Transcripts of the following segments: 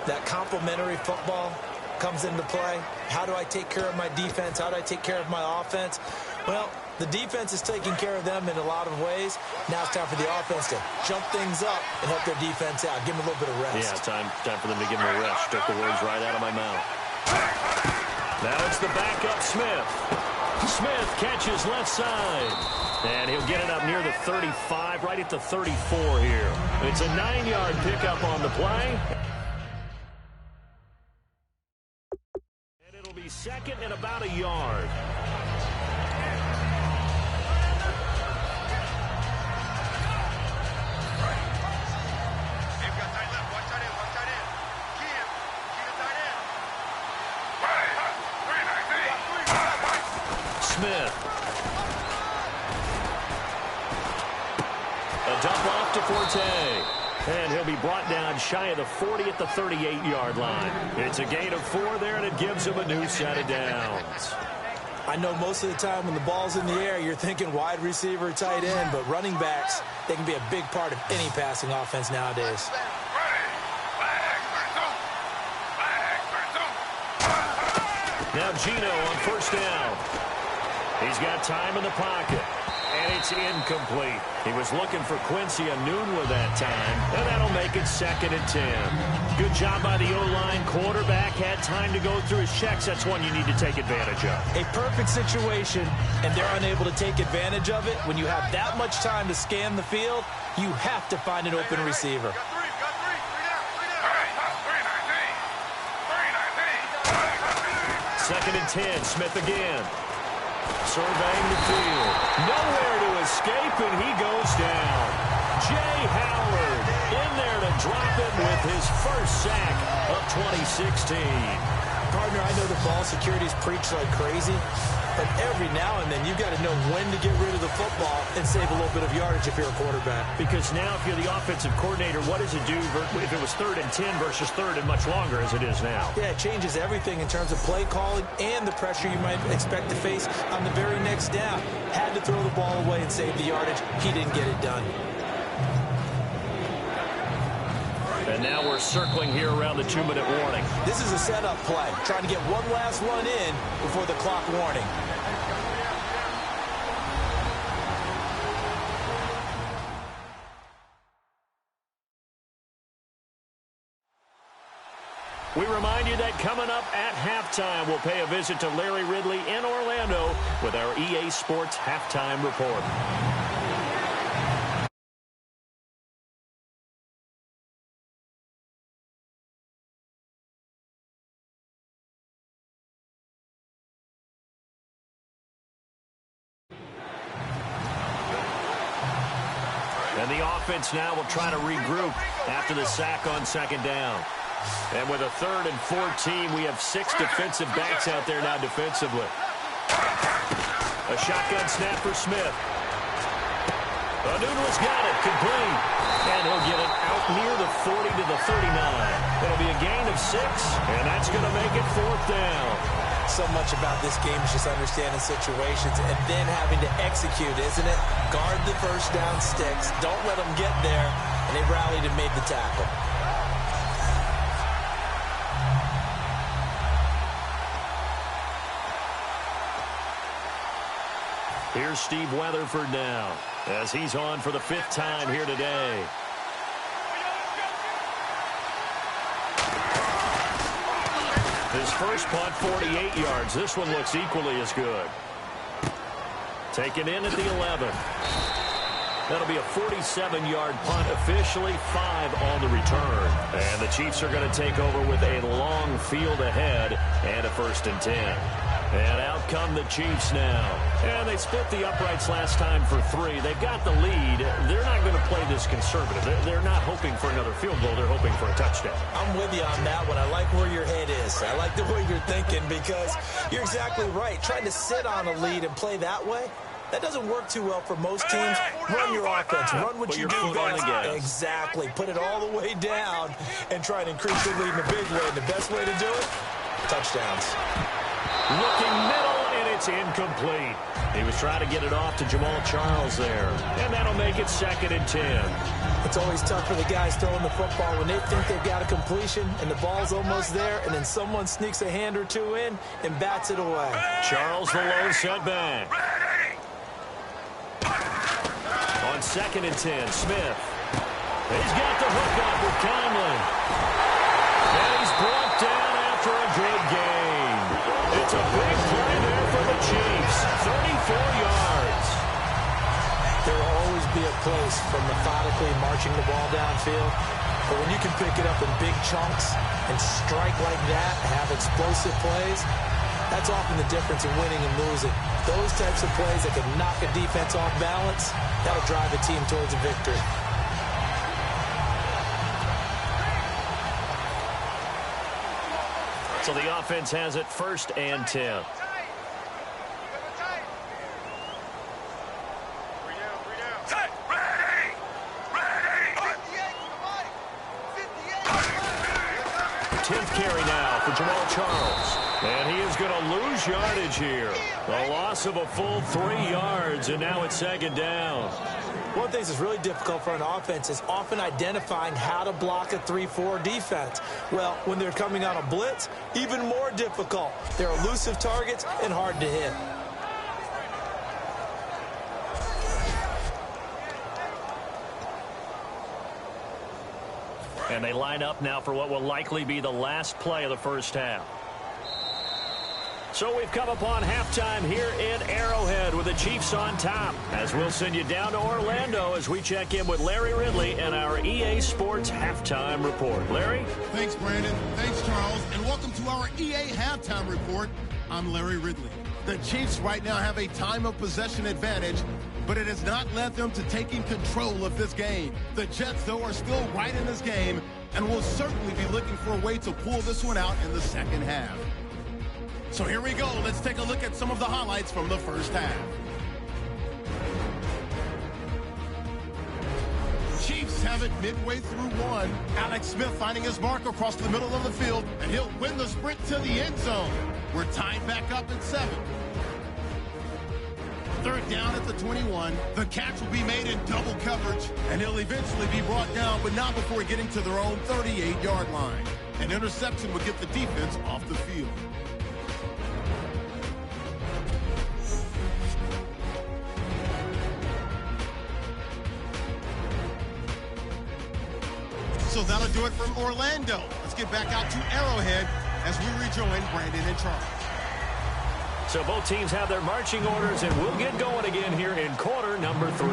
that complementary football comes into play. How do I take care of my defense? How do I take care of my offense? Well, the defense is taking care of them in a lot of ways. Now it's time for the offense to jump things up and help their defense out. Give them a little bit of rest. Yeah, time for them to give them a rest. Took the words right out of my mouth. Now it's the backup Smith. Smith catches left side. And he'll get it up near the 35, right at the 34 here. It's a 9-yard pickup on the play. And it'll be second and about a yard. Smith. A dump off to Forte. And he'll be brought down shy of the 40 at the 38-yard line. It's a gain of 4 there, and it gives him a new set of downs. I know most of the time when the ball's in the air, you're thinking wide receiver, tight end, but running backs, they can be a big part of any passing offense nowadays. Now Gino on first down. He's got time in the pocket, and it's incomplete. He was looking for Quincy Enunwa that time, and that'll make it second and 10. Good job by the O-line. Quarterback had time to go through his checks. That's one you need to take advantage of. A perfect situation, and they're unable to take advantage of it. When you have that much time to scan the field, you have to find an open receiver. Second and 10, Smith again. Surveying the field. Nowhere to escape, and he goes down. Jay Howard in there to drop him with his first sack of 2016. Partner, I know the ball security's preached like crazy, but every now and then you've got to know when to get rid of the football and save a little bit of yardage if you're a quarterback. Because now if you're the offensive coordinator, what does it do if it was 3rd and 10 versus 3rd and much longer as it is now? Yeah, it changes everything in terms of play calling and the pressure you might expect to face on the very next down. Had to throw the ball away and save the yardage. He didn't get it done. And now we're circling here around the 2-minute warning. This is a setup play, trying to get one last one in before the clock warning. We remind you that coming up at halftime, we'll pay a visit to Larry Ridley in Orlando with our EA Sports Halftime Report. And the offense now will try to regroup after the sack on second down. And with a 3rd and 14, we have 6 defensive backs out there now defensively. A shotgun snap for Smith. Enunwa's got it, complete. And he'll get it out near the 40 to the 39. It'll be a gain of 6, and that's going to make it 4th down. So much about this game is just understanding situations and then having to execute, isn't it? Guard the first down sticks. Don't let them get there. And they rallied and made the tackle. Here's Steve Weatherford now as he's on for the 5th time here today. His first punt, 48 yards. This one looks equally as good. Taken in at the 11. That'll be a 47-yard punt, officially 5 on the return. And the Chiefs are going to take over with a long field ahead and a 1st and 10. And out come the Chiefs now. And they split the uprights last time for 3. They've got the lead. They're not going to play this conservative. They're not hoping for another field goal. They're hoping for a touchdown. I'm with you on that one. I like where your head is. I like the way you're thinking because you're exactly right. Trying to sit on a lead and play that way, that doesn't work too well for most teams. Run your offense. Run what you do best. Exactly. Put it all the way down and try and increase your lead in a big way. And the best way to do it, touchdowns. Looking middle, and it's It's incomplete. He was trying to get it off to Jamal Charles there. And that'll make it 2nd and 10. It's always tough for the guys throwing the football when they think they've got a completion and the ball's almost there, and then someone sneaks a hand or two in and bats it away. Charles the lone setback. On 2nd and 10, Smith. He's got the hook up with Conley. And he's brought down after a good gain. It's a big play there for the Chiefs. 34 yards. There will always be a place for methodically marching the ball downfield. But when you can pick it up in big chunks and strike like that, have explosive plays, that's often the difference in winning and losing. Those types of plays that can knock a defense off balance, that'll drive a team towards a victory. So the offense has it 1st and 10. Carry now for Jamal Charles. And he is going to lose yardage here. A loss of a full 3 yards, and now it's 2nd down. One thing that's really difficult for an offense is often identifying how to block a 3-4 defense. Well, when they're coming on a blitz, even more difficult. They're elusive targets and hard to hit. And they line up now for what will likely be the last play of the first half. So we've come upon halftime here in Arrowhead with the Chiefs on top. As we'll send you down to Orlando as we check in with Larry Ridley and our EA Sports Halftime Report. Larry? Thanks, Brandon. Thanks, Charles. And welcome to our EA Halftime Report. I'm Larry Ridley. The Chiefs right now have a time of possession advantage, but it has not led them to taking control of this game. The Jets, though, are still right in this game and will certainly be looking for a way to pull this one out in the second half. So here we go. Let's take a look at some of the highlights from the first half. Chiefs have it midway through one. Alex Smith finding his mark across the middle of the field, and he'll win the sprint to the end zone. We're tied back up at 7. 3rd down at the 21. The catch will be made in double coverage, and he'll eventually be brought down, but not before getting to their own 38-yard line. An interception would get the defense off the field. So that'll do it from Orlando. Let's get back out to Arrowhead as we rejoin Brandon and Charles. So both teams have their marching orders, and we'll get going again here in quarter number 3.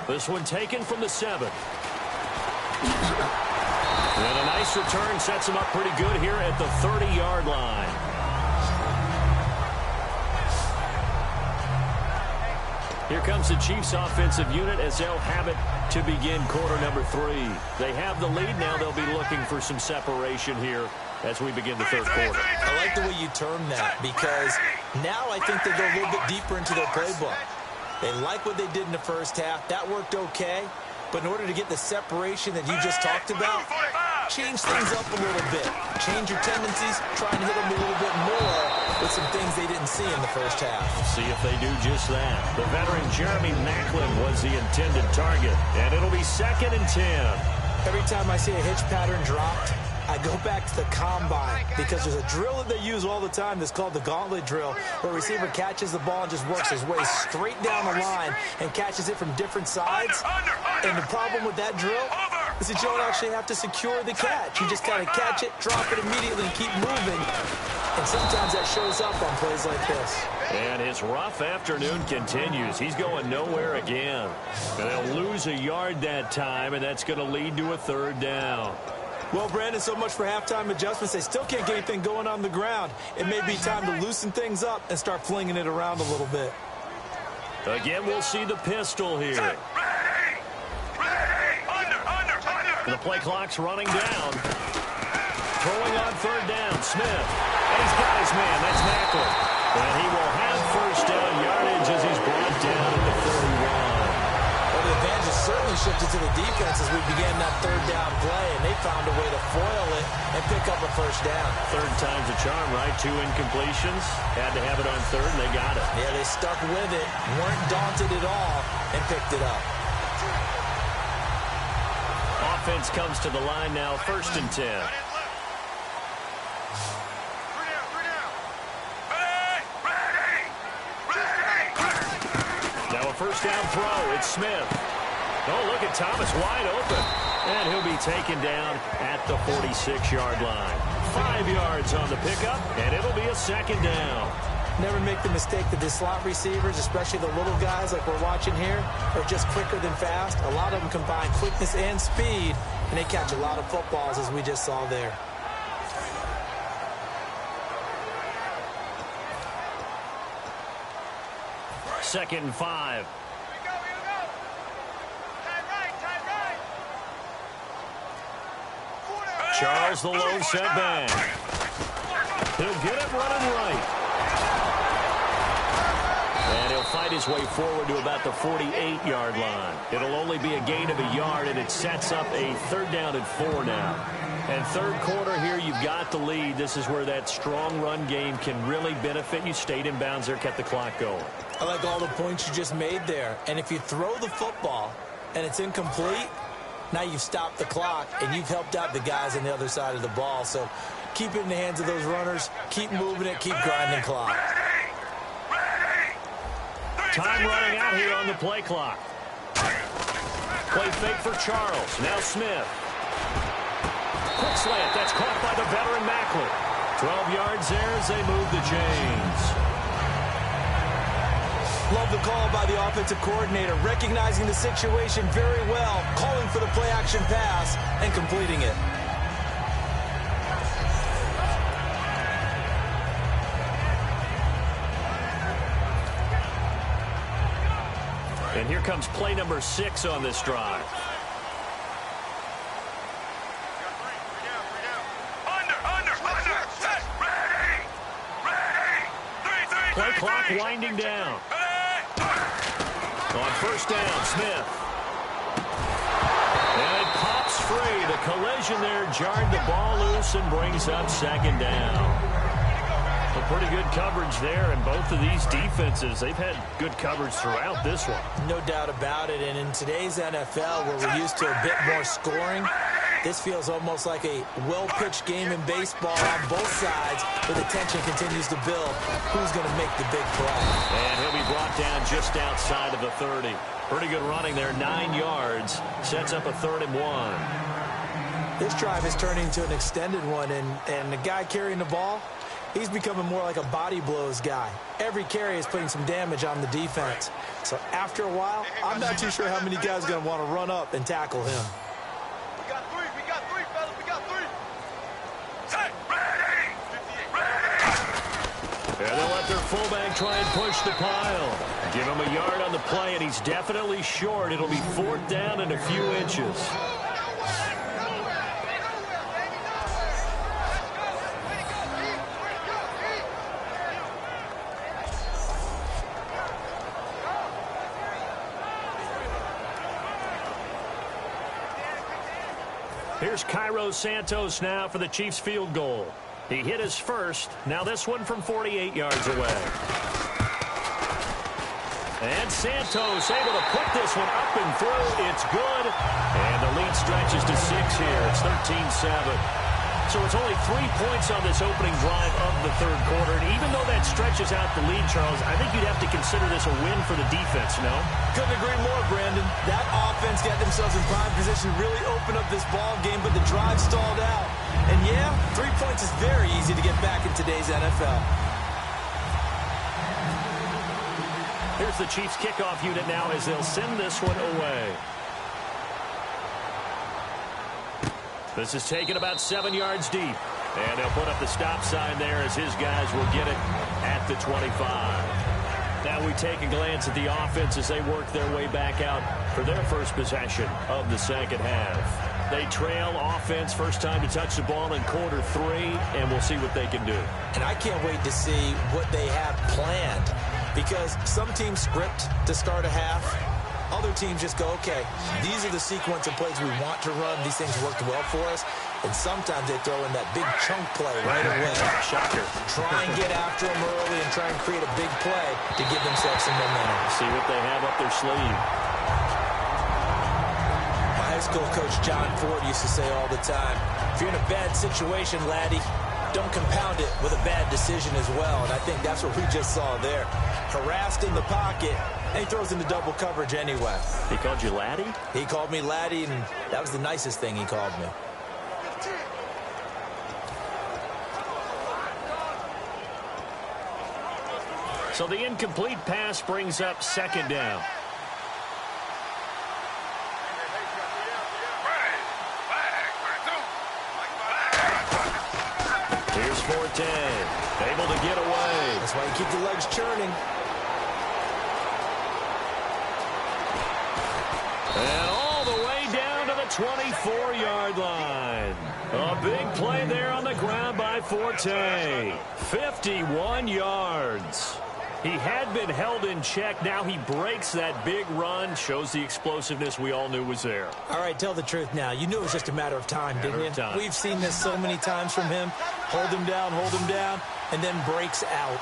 This one taken from the 7. And a nice return sets him up pretty good here at the 30-yard line. Here comes the Chiefs offensive unit as they'll have it to begin quarter number 3. They have the lead now. They'll be looking for some separation here as we begin the third quarter. I like the way you term that because now I think they go a little bit deeper into their playbook. They like what they did in the first half. That worked okay. But in order to get the separation that you just talked about, change things up a little bit. Change your tendencies, try and hit them a little bit more with some things they didn't see in the first half. See if they do just that. The veteran Jeremy Maclin was the intended target, and it'll be 2nd and 10. Every time I see a hitch pattern dropped, I go back to the combine because there's a drill that they use all the time that's called the gauntlet drill, where a receiver catches the ball and just works his way straight down the line and catches it from different sides. And the problem with that drill is that you don't actually have to secure the catch. You just kind of catch it, drop it immediately, and keep moving. And sometimes that shows up on plays like this. And his rough afternoon continues. He's going nowhere again. And they'll lose a yard that time, and that's going to lead to a 3rd down. Well, Brandon, so much for halftime adjustments. They still can't get anything going on the ground. It may be time to loosen things up and start flinging it around a little bit. Again, we'll see the pistol here. The play clock's running down. Throwing on 3rd down, Smith. And he's got his man. That's Maclin. And he will have 1st down yardage as he's brought down at the 31. Well, the advantage has certainly shifted to the defense as we began that 3rd down play, and they found a way to foil it and pick up a first down. Third time's a charm, right? 2 incompletions. Had to have it on third, and they got it. Yeah, they stuck with it, weren't daunted at all, and picked it up. Offense comes to the line now, 1st and 10. Now a first down throw. It's Smith. Oh, look at Thomas wide open. And he'll be taken down at the 46-yard line. 5 yards on the pickup, and it'll be a 2nd down. Never make the mistake that the slot receivers, especially the little guys like we're watching here, are just quicker than fast. A lot of them combine quickness and speed, and they catch a lot of footballs, as we just saw there. Second and 5. Charles, the low setback. He'll get it running right. And he'll fight his way forward to about the 48-yard line. It'll only be a gain of a yard, and it sets up a 3rd down and 4 now. And 3rd quarter here, you've got the lead. This is where that strong run game can really benefit you. Stayed in bounds there, kept the clock going. I like all the points you just made there. And if you throw the football and it's incomplete, now you've stopped the clock and you've helped out the guys on the other side of the ball. So keep it in the hands of those runners. Keep moving it. Keep grinding clock. Time running out here on the play clock. Play fake for Charles. Now Smith. Quick slant. That's caught by the veteran Macklin. 12 yards there as they move the chains. Love the call by the offensive coordinator, recognizing the situation very well, calling for the play-action pass and completing it. And here comes play number 6 on this drive. Play clock winding down. On first down, Smith. And it pops free. The collision there jarred the ball loose and brings up 2nd down. A pretty good coverage there, and both of these defenses, they've had good coverage throughout this one. No doubt about it, and in today's NFL, where we're used to a bit more scoring, this feels almost like a well-pitched game in baseball on both sides, where the tension continues to build. Who's going to make the big play? And he'll be brought down just outside of the 30. Pretty good running there, 9 yards. Sets up a 3rd and 1. This drive is turning into an extended one, and the guy carrying the ball, he's becoming more like a body blows guy. Every carry is putting some damage on the defense. So after a while, I'm not too sure how many guys are going to want to run up and tackle him. And they'll let their fullback try and push the pile. Give him a yard on the play, and he's definitely short. It'll be 4th down and a few inches. Here's Cairo Santos now for the Chiefs field goal. He hit his first. Now this one from 48 yards away. And Santos able to put this one up and through. It's good. And the lead stretches to 6 here. It's 13-7. So it's only 3 points on this opening drive of the 3rd quarter. And even though that stretches out the lead, Charles, I think you'd have to consider this a win for the defense, no? Couldn't agree more, Brandon. That offense got themselves in prime position, really opened up this ball game, but the drive stalled out. And yeah, 3 points is very easy to get back in today's NFL. Here's the Chiefs kickoff unit now as they'll send this one away. This is taken about 7 yards deep. And they'll put up the stop sign there as his guys will get it at the 25. Now we take a glance at the offense as they work their way back out for their first possession of the 2nd half. They trail offense, first time to touch the ball in quarter 3, and we'll see what they can do. And I can't wait to see what they have planned, because some teams script to start a half. Other teams just go, okay, these are the sequence of plays we want to run. These things worked well for us. And sometimes they throw in that big chunk play right away. Shocker. Try and get after them early and try and create a big play to give themselves some momentum. See what they have up their sleeve. My high school coach, John Ford, used to say all the time, if you're in a bad situation, laddie, don't compound it with a bad decision as well. And I think that's what we just saw there. Harassed in the pocket, and he throws into double coverage anyway. He called you laddie? He called me laddie, and that was the nicest thing he called me. So the incomplete pass brings up second down. Here's Forte, able to get away. That's why you keep the legs churning. And all the way down to the 24-yard line. A big play there on the ground by Forte. 51 yards. He had been held in check. Now he breaks that big run. Shows the explosiveness we all knew was there. All right, tell the truth now. You knew it was just a matter of time, didn't you? Time. We've seen this so many times from him. Hold him down, and then breaks out.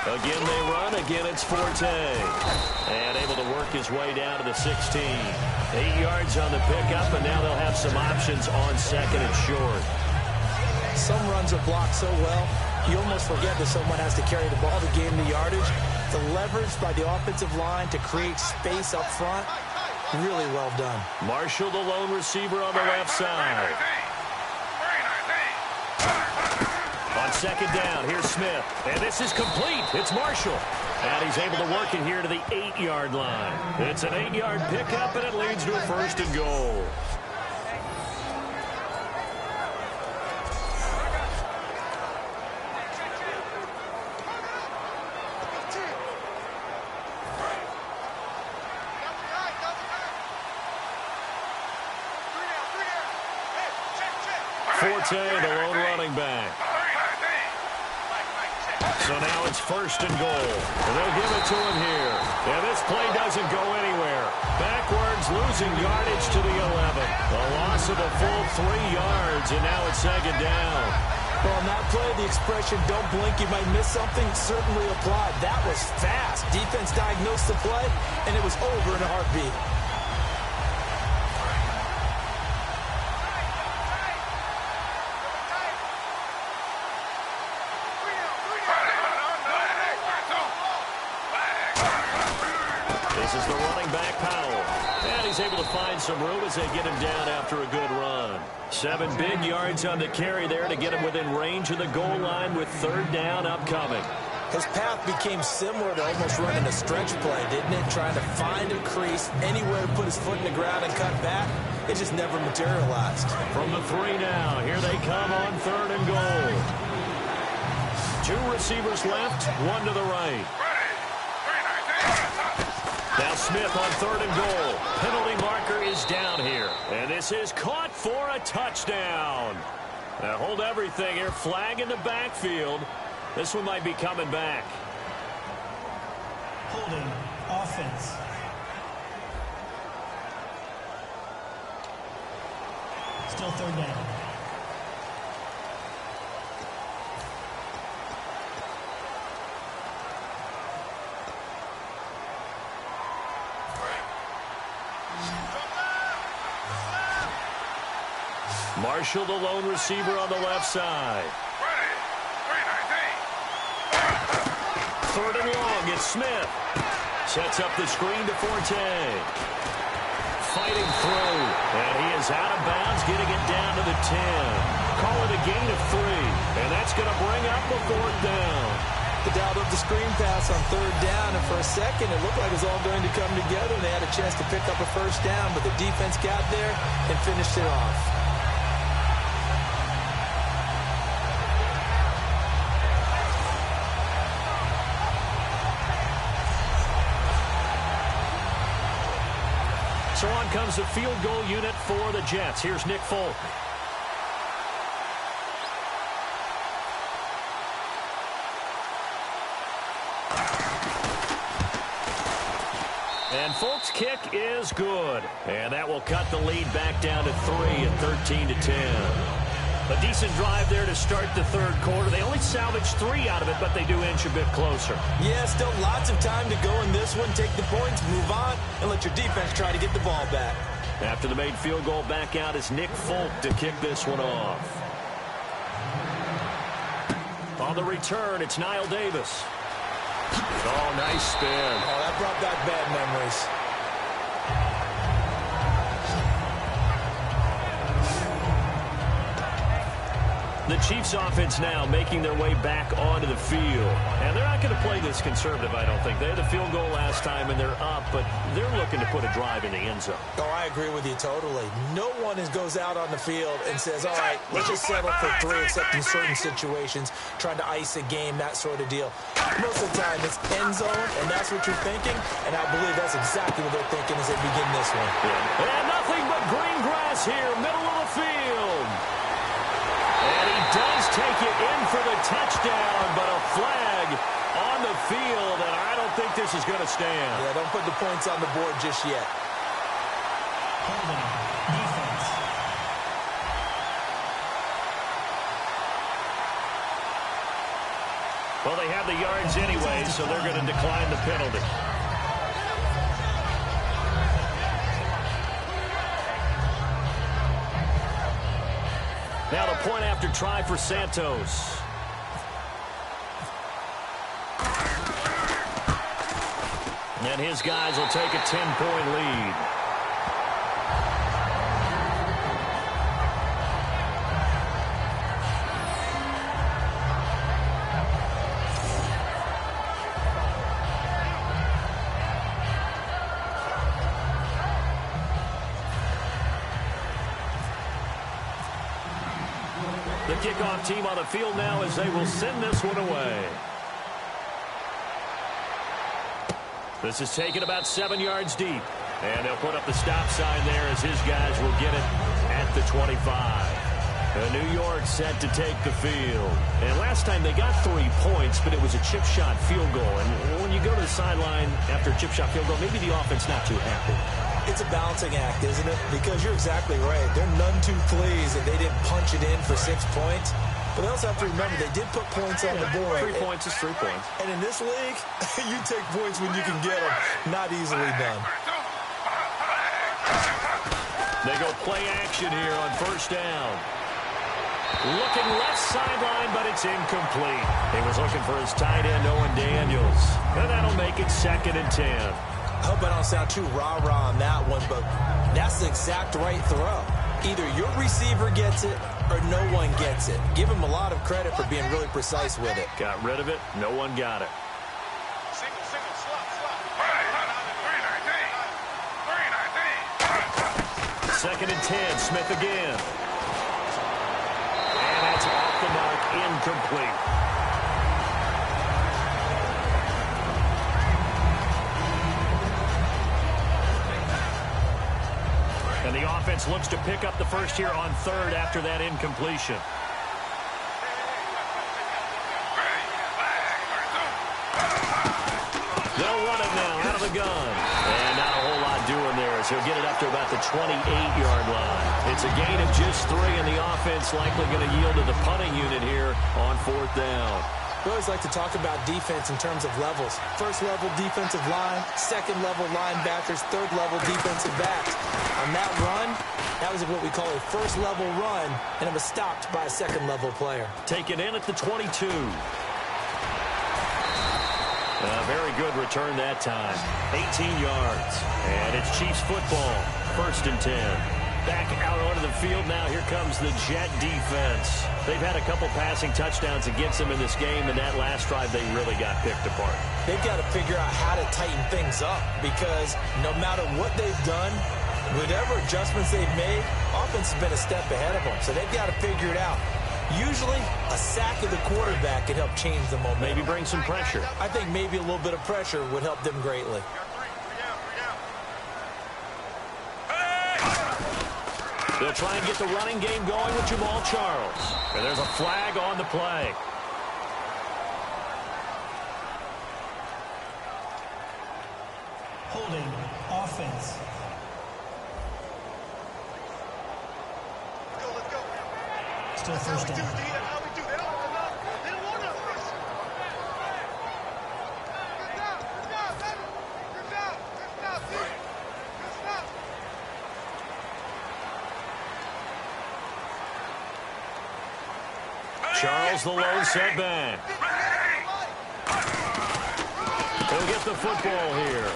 Again they run. Again it's Forte. And able to work his way down to the 16. 8 yards on the pickup, and now they'll have some options on second and short. Some runs are blocked so well, you almost forget that someone has to carry the ball to gain the yardage. The leverage by the offensive line to create space up front, really well done. Marshall, the lone receiver on the left side. On second down, here's Smith. And this is complete. It's Marshall. And he's able to work it here to the 8-yard line. It's an 8-yard pickup, and it leads to a first and goal. Forte, the lone running back. So now it's first and goal. And they'll give it to him here. And this play doesn't go anywhere. Backwards, losing yardage to the 11. A loss of a full 3 yards, and now it's second down. Well, on that play, the expression, don't blink, you might miss something, certainly applied. That was fast. Defense diagnosed the play, and it was over in a heartbeat. This is the running back, Powell. And he's able to find some room as they get him down after a good run. 7 big yards on the carry there to get him within range of the goal line with third down upcoming. His path became similar to almost running a stretch play, didn't it? Trying to find a crease, anywhere to put his foot in the ground and cut back. It just never materialized. From the 3 now, here they come on third and goal. 2 receivers left, 1 to the right. Now Smith on third and goal. Penalty marker is down here. And this is caught for a touchdown. Now hold everything here. Flag in the backfield. This one might be coming back. Holding offense. Still third down. Marshall, the lone receiver on the left side. Third and long, it's Smith. Sets up the screen to Forte. Fighting through, and he is out of bounds, getting it down to the 10. Call it a gain of 3, and that's going to bring up the 4th down. The dialed up the screen pass on third down, and for a second it looked like it was all going to come together, and they had a chance to pick up a first down, but the defense got there and finished it off. So on comes the field goal unit for the Jets. Here's Nick Folk. And Folk's kick is good. And that will cut the lead back down to 3 at 13-10. A decent drive there to start the third quarter. They only salvaged 3 out of it, but they do inch a bit closer. Yeah, still lots of time to go in this one. Take the points, move on, and let your defense try to get the ball back. After the made field goal, back out is Nick Folk to kick this one off. On the return, it's Niall Davis. Oh, nice spin. Oh, that brought back bad memories. The Chiefs offense now making their way back onto the field. And they're not going to play this conservative, I don't think. They had the field goal last time, and they're up, but they're looking to put a drive in the end zone. Oh, I agree with you totally. No one goes out on the field and says, all right, let's just settle for 3, except in certain situations, trying to ice a game, that sort of deal. Most of the time, it's end zone, and that's what you're thinking, and I believe that's exactly what they're thinking as they begin this one. Yeah. And nothing but green grass here, middle of the field. And he does take it in for the touchdown, but a flag on the field, and I don't think this is going to stand. Yeah, don't put the points on the board just yet. Holding. Defense. Well, they have the yards anyway, so they're going to decline the penalty. Now the point after try for Santos. And his guys will take a 10-point lead. The kickoff team on the field now as they will send this one away. This is taken about 7 yards deep. And they'll put up the stop sign there as his guys will get it at the 25. New York set to take the field. And last time they got 3 points, but it was a chip shot field goal. And when you go to the sideline after a chip shot field goal, maybe the offense not too happy. It's a balancing act, isn't it? Because you're exactly right. They're none too pleased that they didn't punch it in for 6 points. But they also have to remember they did put points on the board. 3 points is 3 points. And in this league, you take points when you can get them. Not easily done. They go play action here on first down. Looking left sideline, but it's incomplete. He was looking for his tight end, Owen Daniels. And that'll make it 2nd and 10. I hope I don't sound too rah-rah on that one, but that's the exact right throw. Either your receiver gets it or no one gets it. Give him a lot of credit for being really precise with it. Got rid of it. No one got it. Single, slot. 2nd and 10. Smith again. And that's off the mark. Incomplete. And the offense looks to pick up the first here on 3rd after that incompletion. They'll run it now out of the gun. And not a whole lot doing there as he'll get it up to about the 28-yard line. It's a gain of just 3, and the offense likely going to yield to the punting unit here on 4th down. We always like to talk about defense in terms of levels. 1st level defensive line, 2nd level linebackers, 3rd level defensive backs. On that run, that was what we call a 1st level run, and it was stopped by a 2nd level player. Take it in at the 22. A very good return that time. 18 yards. And it's Chiefs football. 1st and 10. Back out onto the field now. Here comes the Jet defense. They've had a couple passing touchdowns against them in this game, and that last drive they really got picked apart. They've got to figure out how to tighten things up because no matter what they've done, whatever adjustments they've made, offense has been a step ahead of them. So they've got to figure it out. Usually, a sack of the quarterback could help change the momentum. Maybe bring some pressure. I think maybe a little bit of pressure would help them greatly. They'll try and get the running game going with Jamal Charles. And there's a flag on the play. Holding. Still first down. Charles, the lone setback. He'll get the football here.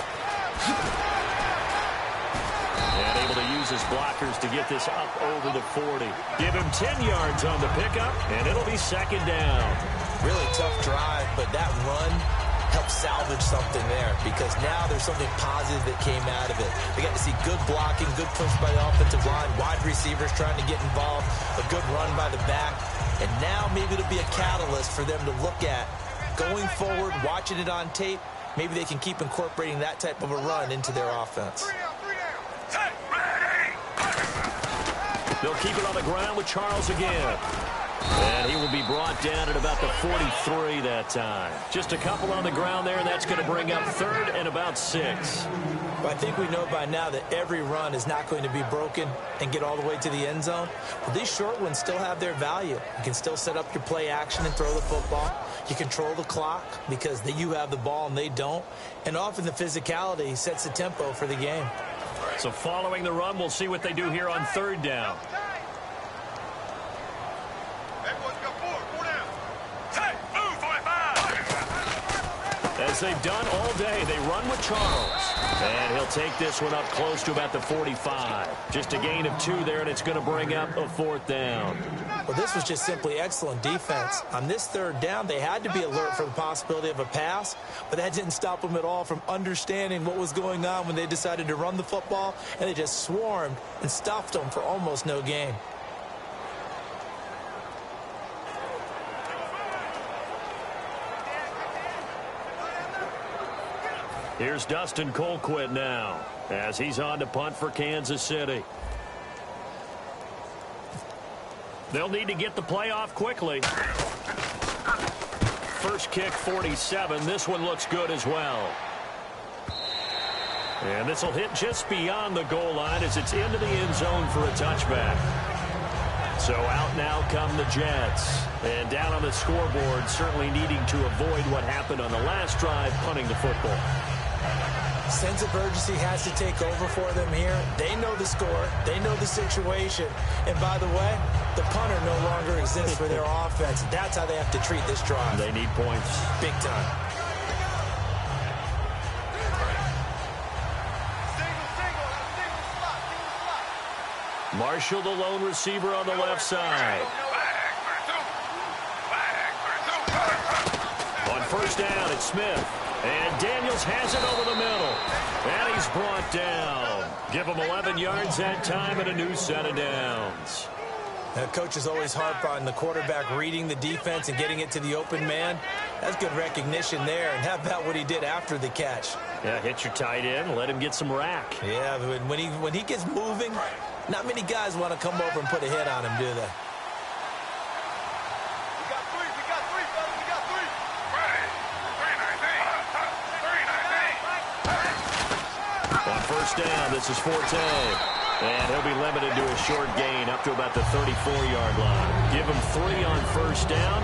And able to use his blockers to get this up over the 40. Give him 10 yards on the pickup, and it'll be second down. Really tough drive, but that run helped salvage something there because now there's something positive that came out of it. They got to see good blocking, good push by the offensive line, wide receivers trying to get involved, a good run by the back, and now maybe it'll be a catalyst for them to look at going forward, watching it on tape. Maybe they can keep incorporating that type of a run into their offense. They'll keep it on the ground with Charles again. And he will be brought down at about the 43 that time. Just a couple on the ground there, and that's going to bring up third and about 6. But I think we know by now that every run is not going to be broken and get all the way to the end zone. But these short ones still have their value. You can still set up your play action and throw the football. You control the clock because you have the ball and they don't. And often the physicality sets the tempo for the game. So following the run, we'll see what they do here on third down. As they've done all day, they run with Charles. And he'll take this one up close to about the 45. Just a gain of 2 there, and it's going to bring up a fourth down. Well, this was just simply excellent defense. On this third down, they had to be alert for the possibility of a pass, but that didn't stop them at all from understanding what was going on when they decided to run the football, and they just swarmed and stuffed them for almost no gain. Here's Dustin Colquitt now as he's on to punt for Kansas City. They'll need to get the play off quickly. First kick, 47. This one looks good as well. And this will hit just beyond the goal line as it's into the end zone for a touchback. So out now come the Jets. And down on the scoreboard, certainly needing to avoid what happened on the last drive, punting the football. Sense of urgency has to take over for them here. They know the score. They know the situation. And by the way, the punter no longer exists for their offense. That's how they have to treat this drive. They need points. Big time. Marshall, the lone receiver on the left side. On first down, it's Smith. And Daniels has it over the middle. And he's brought down. Give him 11 yards that time and a new set of downs. Now, coaches always harp on the quarterback reading the defense and getting it to the open man. That's good recognition there. And how about what he did after the catch? Yeah, hit your tight end, let him get some rack. Yeah, but when he gets moving, not many guys want to come over and put a hit on him, do they? First down, this is Forte. And he'll be limited to a short gain up to about the 34-yard line. Give him 3 on first down.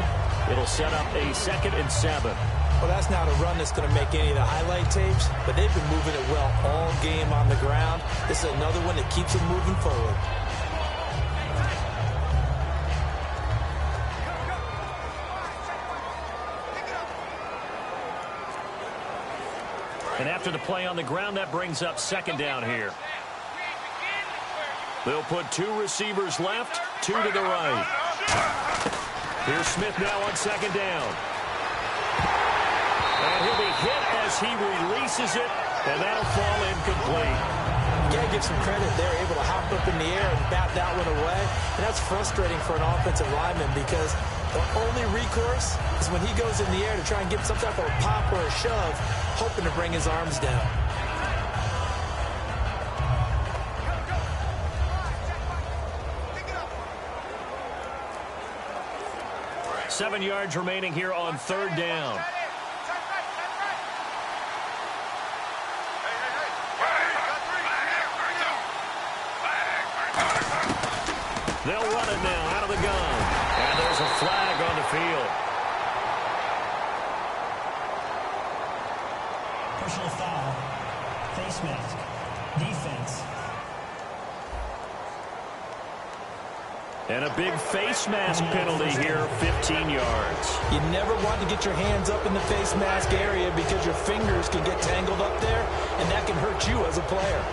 It'll set up a 2nd and 7. Well, that's not a run that's going to make any of the highlight tapes, but they've been moving it well all game on the ground. This is another one that keeps them moving forward. And after the play on the ground, that brings up 2nd down here. They'll put 2 receivers left, 2 to the right. Here's Smith now on 2nd down. And he'll be hit as he releases it, and that'll fall incomplete. You got to give some credit. They're able to hop up in the air and bat that one away. And that's frustrating for an offensive lineman because the only recourse is when he goes in the air to try and get some type of a pop or a shove, hoping to bring his arms down. Seven yards remaining here on 3rd down. They'll run it now out of the gun. And there's a flag on the field. Personal foul. Face mask. Defense. And a big face mask penalty here, 15 yards. You never want to get your hands up in the face mask area because your fingers can get tangled up there, and that can hurt you as a player.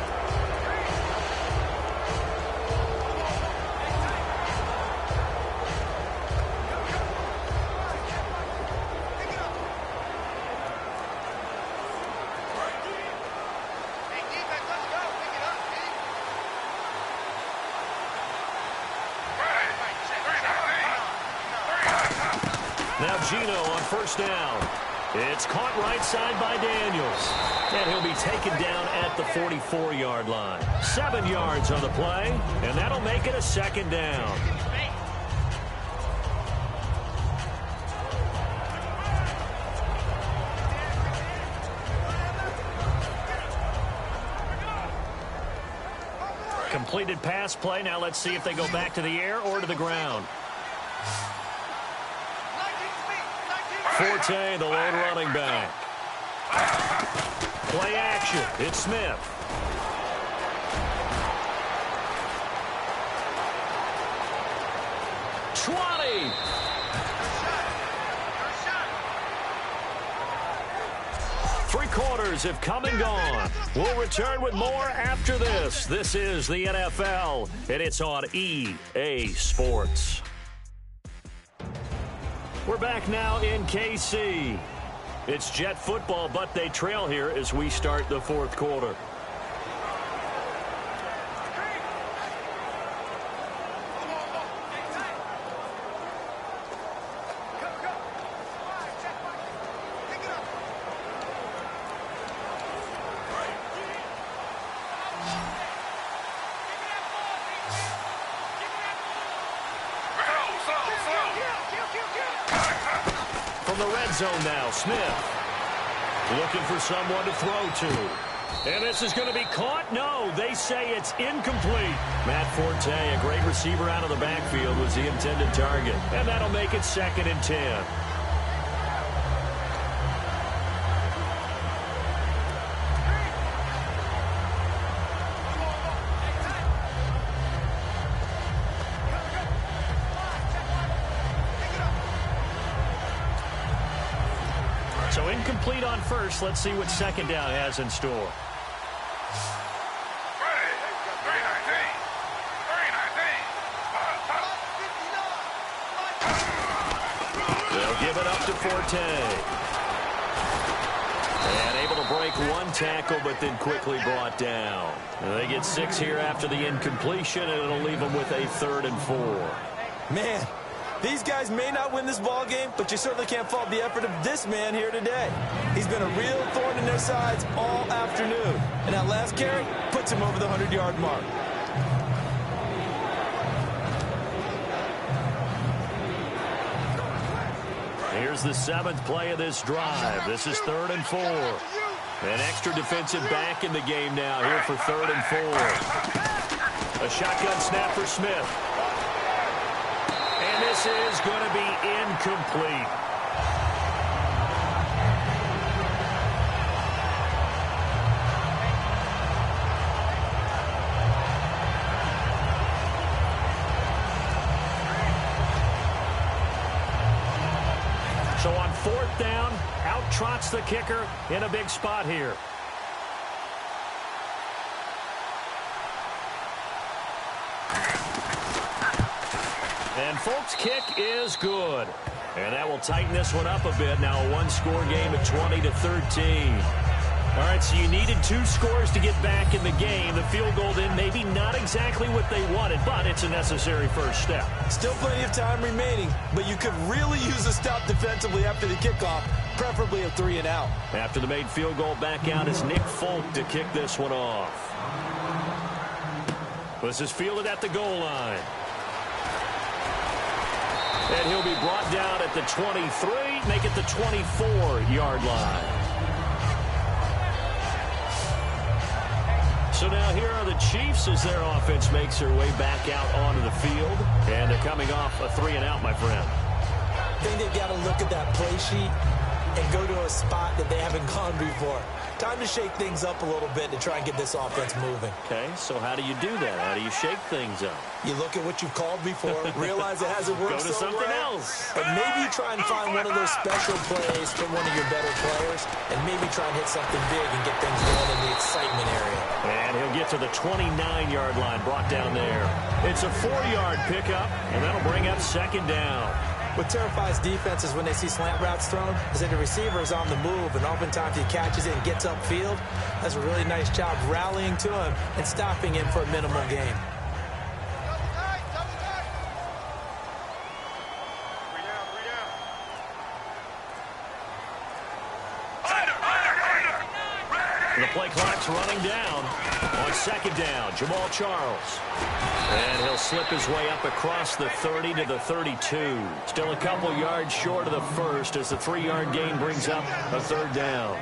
Now Gino on first down. It's caught right side by Daniels. And he'll be taken down at the 44-yard line. 7 yards on the play, and that'll make it a second down. Completed pass play. Now let's see if they go back to the air or to the ground. Forte, the lone running back. Play action. It's Smith. Three quarters have come and gone. We'll return with more after this. This is the NFL, and it's on EA Sports. We're back now in KC. It's Jet football, but they trail here as we start the fourth quarter. From the red zone now, Smith looking for someone to throw to. And this is going to be caught. No, they say it's incomplete. Matt Forte, a great receiver out of the backfield, was the intended target. And that'll make it 2nd and 10. So incomplete on first. Let's see what second down has in store. They'll give it up to Forte. And able to break one tackle, but then quickly brought down. And they get 6 here after the incompletion, and it'll leave them with a 3rd and 4. Man, these guys may not win this ball game, but you certainly can't fault the effort of this man here today. He's been a real thorn in their sides all afternoon. And that last carry puts him over the 100-yard mark. Here's the 7th play of this drive. This is 3rd and 4. An extra defensive back in the game now here for 3rd and 4. A shotgun snap for Smith. And this is going to be incomplete. So on 4th down, out trots the kicker in a big spot here. And Folk's kick is good. And that will tighten this one up a bit. Now a one-score game at 20-13. All right, so you needed 2 scores to get back in the game. The field goal then maybe not exactly what they wanted, but it's a necessary first step. Still plenty of time remaining, but you could really use a stop defensively after the kickoff, preferably a 3 and out. After the made field goal, back out is Nick Folk to kick this one off. This is fielded at the goal line. And he'll be brought down at the 23, make it the 24-yard line. So now here are the Chiefs as their offense makes their way back out onto the field. They're coming off a 3-and-out, my friend. I think they've got to look at that play sheet and go to a spot that they haven't gone before. Time to shake things up a little bit to try and get this offense moving. Okay, so how do you do that? How do you shake things up? You look at what you've called before, realize it hasn't worked Go to something else. and maybe try and find one of those special plays from one of your better players, and maybe try and hit something big and get things going in the excitement area. And he'll get to the 29-yard line, brought down there. It's a 4-yard pickup, and that'll bring up second down. What terrifies defenses when they see slant routes thrown is that the receiver is on the move, and oftentimes he catches it and gets upfield. Does a really nice job rallying to him and stopping him for a minimal gain. The play clock's running down. On second down, Jamal Charles. And he'll slip his way up across the 30 to the 32. Still a couple yards short of the first as the 3-yard gain brings up a third down.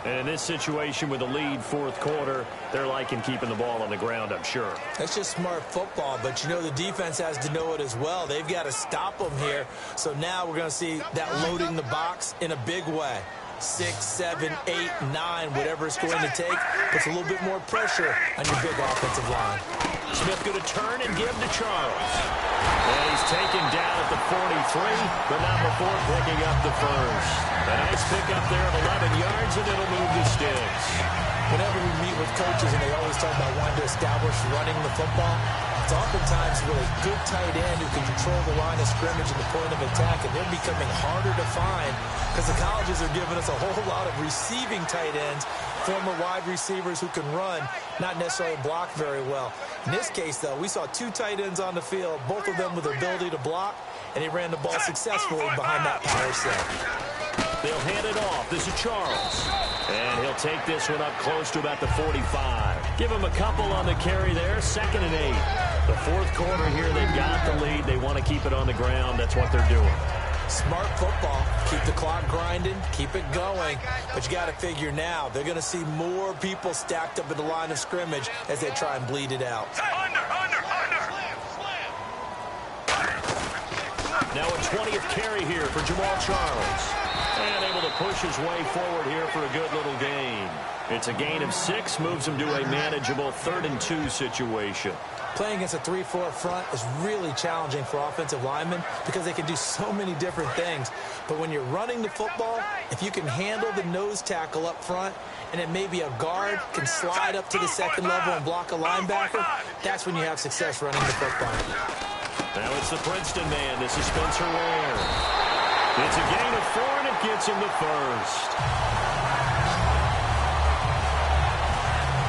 And in this situation with a lead fourth quarter, they're liking keeping the ball on the ground, I'm sure. That's just smart football, but you know the defense has to know it as well. They've got to stop them here. So now we're going to see that loading the box in a big way. 6, 7, 8, 9, whatever it's going to take, puts a little bit more pressure on your big offensive line. Smith going to turn and give to Charles. And he's taken down at the 43, but not before picking up the first. A nice pickup there of 11 yards, and it'll move the sticks. Whenever we meet with coaches and they always talk about wanting to establish running the football, it's oftentimes with a good tight end who can control the line of scrimmage and the point of attack, and they're becoming harder to find because the colleges are giving us a whole lot of receiving tight ends, former wide receivers who can run, not necessarily block very well. In this case, though, we saw 2 tight ends on the field, both of them with the ability to block, and he ran the ball successfully behind that power set. They'll hand it off. This is Charles. And he'll take this one up close to about the 45. Give him a couple on the carry there. 2nd and 8. The fourth quarter here, they've got the lead. They want to keep it on the ground. That's what they're doing. Smart football. Keep the clock grinding. Keep it going. But you got to figure now, they're going to see more people stacked up at the line of scrimmage as they try and bleed it out. Now a 20th carry here for Jamal Charles. And able to push his way forward here for a good little gain. It's a gain of 6, moves him to a manageable 3rd and 2 situation. Playing against a 3-4 front is really challenging for offensive linemen because they can do so many different things. But when you're running the football, if you can handle the nose tackle up front and then maybe a guard can slide up to the 2nd level and block a linebacker, that's when you have success running the football. Now it's the Princeton man. This is Spencer Ware. It's a gain of 4, and it gets him the first.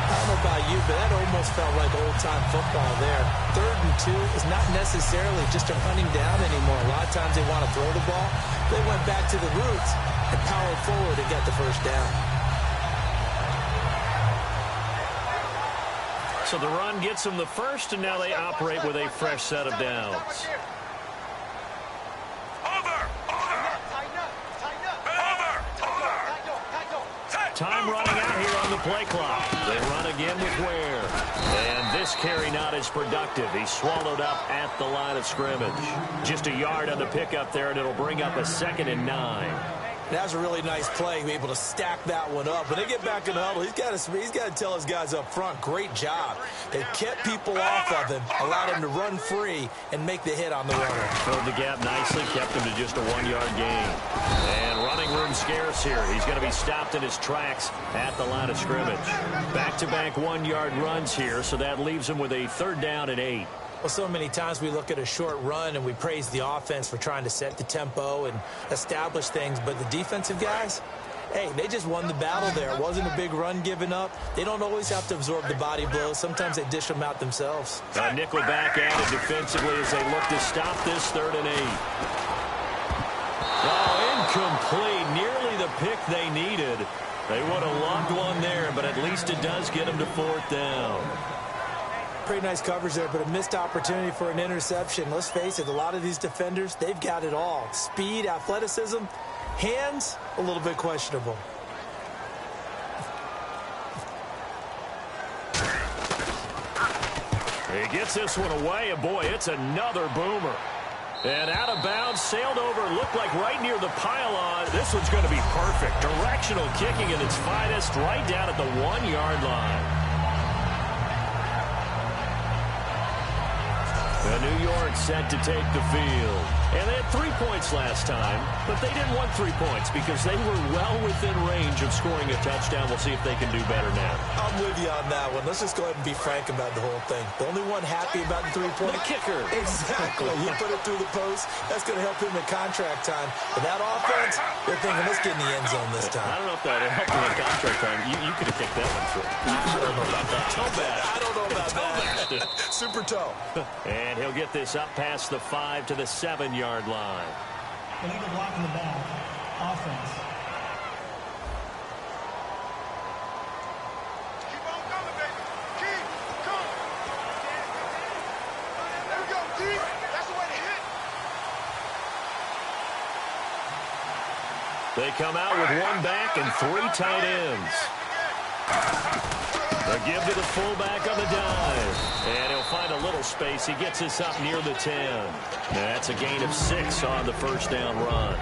I don't know about you, but that almost felt like old-time football there. 3rd and 2 is not necessarily just a running down anymore. A lot of times they want to throw the ball. They went back to the roots and powered forward and got the first down. So the run gets them the first, and now they operate with a fresh set of downs. Time running out here on the play clock. They run again with Ware. And this carry not as productive. He's swallowed up at the line of scrimmage. Just a yard on the pickup there, and it'll bring up a 2nd and 9. That was a really nice play, be able to stack that one up. When they get back in the huddle, he's got to tell his guys up front, great job. They kept people off of him, allowed him to run free and make the hit on the runner. Filled the gap nicely, kept him to just a 1-yard gain. And running room scarce here. He's going to be stopped in his tracks at the line of scrimmage. Back-to-back 1-yard runs here, so that leaves him with a 3rd down and 8. Well, so many times we look at a short run and we praise the offense for trying to set the tempo and establish things, but the defensive guys, hey, they just won the battle there. It wasn't a big run given up. They don't always have to absorb the body blows. Sometimes they dish them out themselves. Nickel back added defensively as they look to stop this 3rd and 8. Oh, incomplete. Nearly the pick they needed. They would have loved one there, but at least it does get them to 4th down. Pretty nice coverage there, but a missed opportunity for an interception. Let's face it, a lot of these defenders, they've got it all. Speed, athleticism, hands, a little bit questionable. He gets this one away, and boy, it's another boomer. And out of bounds, sailed over, looked like right near the pylon. This one's going to be perfect. Directional kicking at its finest, right down at the 1-yard line. New York set to take the field. And they had 3 points last time, but they didn't want 3 points because they were well within range of scoring a touchdown. We'll see if they can do better now. I'm with you on that one. Let's just go ahead and be frank about the whole thing. The only one happy about the 3-point. The kicker. Exactly. He put it through the post. That's going to help him in contract time. But that offense, they're thinking, let's get in the end zone this time. I don't know if that helped him in contract time. You could have kicked that one through. I don't know about that. Toe bash. I don't know about that. Super toe. And he'll get this up past the 5 to the 7-yard line. Illegal block in the back. Offense. Keep on coming, baby. Keep coming. There we go, deep. That's the way to hit. They come out with 1 back and 3 tight ends. The give to the fullback on the dive. And he'll find a little space. He gets us up near the 10. That's a gain of 6 on the first down run.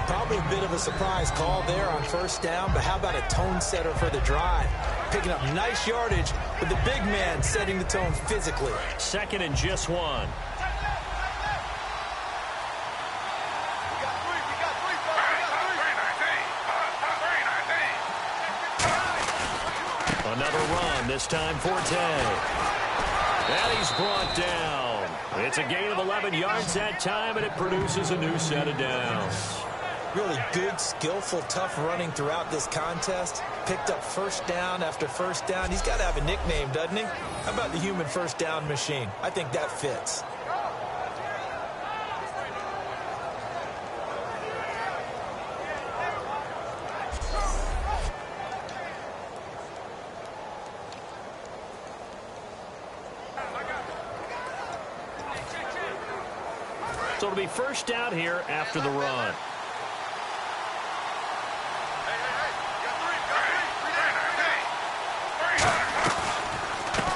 Probably a bit of a surprise call there on first down, but how about a tone setter for the drive? Picking up nice yardage with the big man setting the tone physically. 2nd and just 1. Another run, this time Forte. And he's brought down. It's a gain of 11 yards that time, and it produces a new set of downs. Really good, skillful, tough running throughout this contest. Picked up first down after first down. He's got to have a nickname, doesn't he? How about the human first down machine? I think that fits. So it'll be first down here after the run.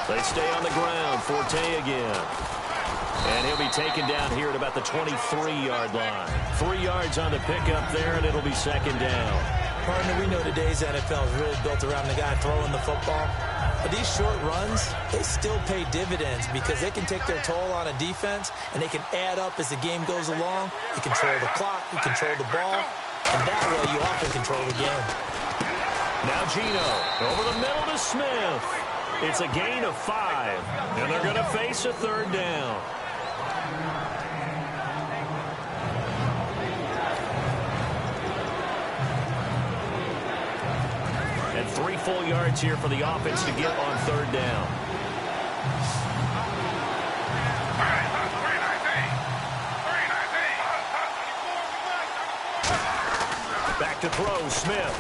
They stay on the ground. Forte again. And he'll be taken down here at about the 23-yard line. 3 yards on the pickup there, and it'll be 2nd down. Partner, we know today's NFL is really built around the guy throwing the football. But these short runs, they still pay dividends because they can take their toll on a defense, and they can add up as the game goes along. You control the clock, you control the ball, and that way you often control the game. Now Gino over the middle to Smith. It's a gain of 5, and they're going to face a 3rd down. And 3 full yards here for the offense to get on 3rd down. Back to throw, Smith.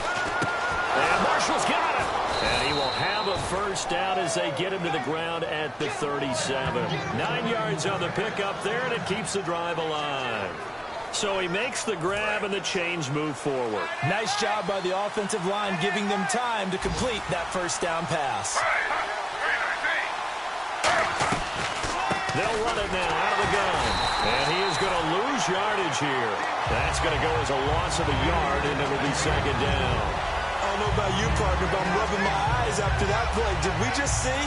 And Marshall's got it. And he will have a first down as they get him to the ground at the 37. 9 yards on the pickup there, and it keeps the drive alive. So he makes the grab, and the chains move forward. Nice job by the offensive line, giving them time to complete that first down pass. They'll run it now out of the gun. And he is going to lose yardage here. That's going to go as a loss of a yard, and it'll be 2nd down. I don't know about you, partner, but I'm rubbing my eyes after that play. Did we just see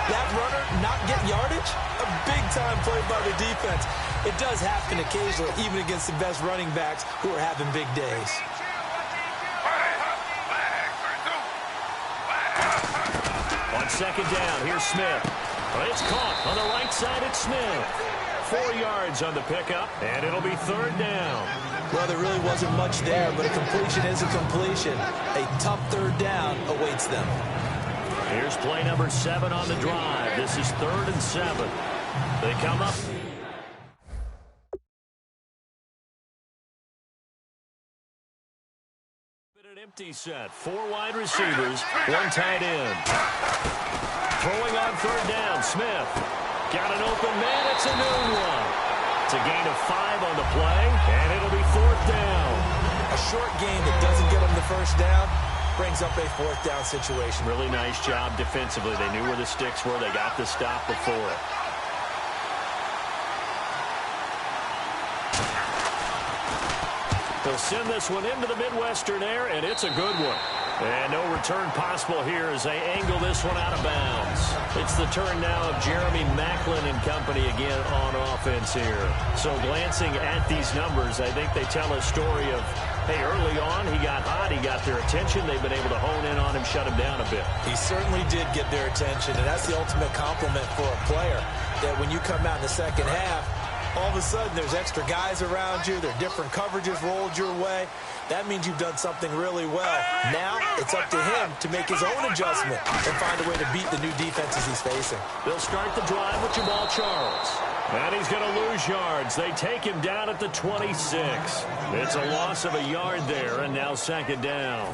that runner not get yardage? A big-time play by the defense. It does happen occasionally, even against the best running backs who are having big days. On 2nd down, here's Smith. It's caught on the right side. It's Smith. 4 yards on the pickup, and it'll be 3rd down. Well, there really wasn't much there, but a completion is a completion. A tough 3rd down awaits them. Here's play number 7 on the drive. This is 3rd and 7. They come up. An empty set. 4 wide receivers, 1 tight end. Throwing on 3rd down, Smith. Got an open man. It's a noon one. It's a gain of 5 on the play, and it'll be 4th down. A short gain that doesn't get them the first down brings up a 4th down situation. Really nice job defensively. They knew where the sticks were. They got the stop before it. He'll send this one into the Midwestern air, and it's a good one. And no return possible here as they angle this one out of bounds. It's the turn now of Jeremy Maclin and company again on offense here. So glancing at these numbers, I think they tell a story of, hey, early on he got hot, he got their attention. They've been able to hone in on him, shut him down a bit. He certainly did get their attention, and that's the ultimate compliment for a player, that when you come out in the second half, all of a sudden there's extra guys around you, there are different coverages rolled your way. That means you've done something really well. Now it's up to him to make his own adjustment and find a way to beat the new defenses he's facing. They'll start the drive with Jamal Charles. And he's going to lose yards. They take him down at the 26. It's a loss of a yard there, and now second down.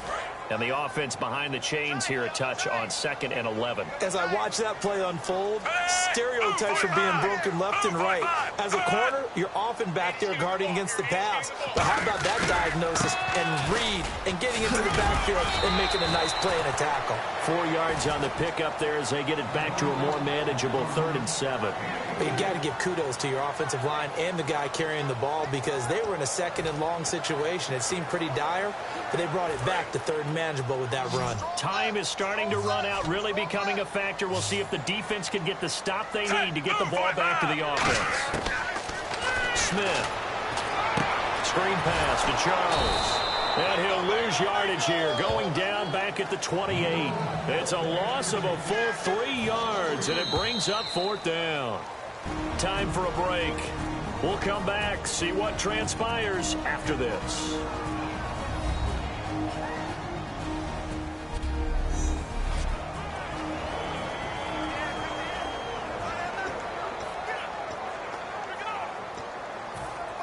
And the offense behind the chains here a touch on 2nd and 11. As I watch that play unfold, stereotypes are being broken left and right. As a corner, you're often back there guarding against the pass. But how about that diagnosis and read and getting into the backfield and making a nice play and a tackle? 4 yards on the pickup there as they get it back to a more manageable 3rd and 7. But you've got to give kudos to your offensive line and the guy carrying the ball because they were in a 2nd and long situation. It seemed pretty dire, but they brought it back to 3rd and manageable with that run. Time is starting to run out, really becoming a factor. We'll see if the defense can get the stop they need to get the ball back to the offense. Smith. Screen pass to Charles. And he'll lose yardage here, going down back at the 28. It's a loss of a full 3 yards, and it brings up 4th down. Time for a break. We'll come back, see what transpires after this.